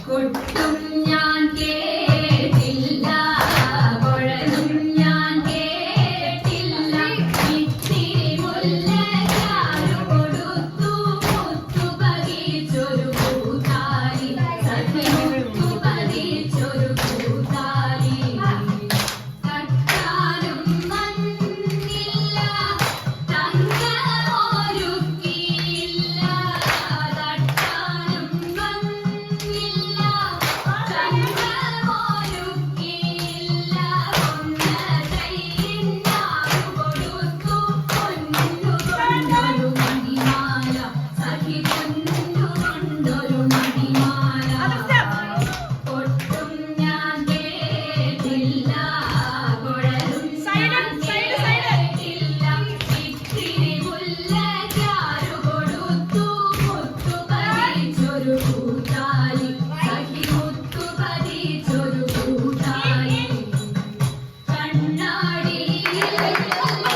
കൊട്ടും ഞാൻ കേട്ടില്ല കുഴലും ഞാൻ കേട്ടില്ല ഇത്തിരി മുല്ലയാരു കൊടുത്തു മുത്തു പതിച്ചൊരു പൂത്താലി സഖി മുത്തു പതിച്ചൊരു പൂത്താലി തട്ടാനും മണ്ണില്ല തങ്കമൊരുക്കിയില്ല തട്ടാനും മണ്ണില്ല തങ്കമൊരുക്കിയില്ല പൊന്നതൈന്നാറു കൊടുത്തു പൊന്നുകൊണ്ടൊരു മണിമാല സഖി പൊന്നുകൊണ്ടൊരു മണിമാല കൊട്ടും ഞാൻ കേട്ടില്ല കുഴലും ഞാൻ കേട്ടില്ല ഇത്തിരി മുല്ലയ്ക്കാരു കൊടുത്തു മുത്തു പതിച്ചൊരു പൂത്താലി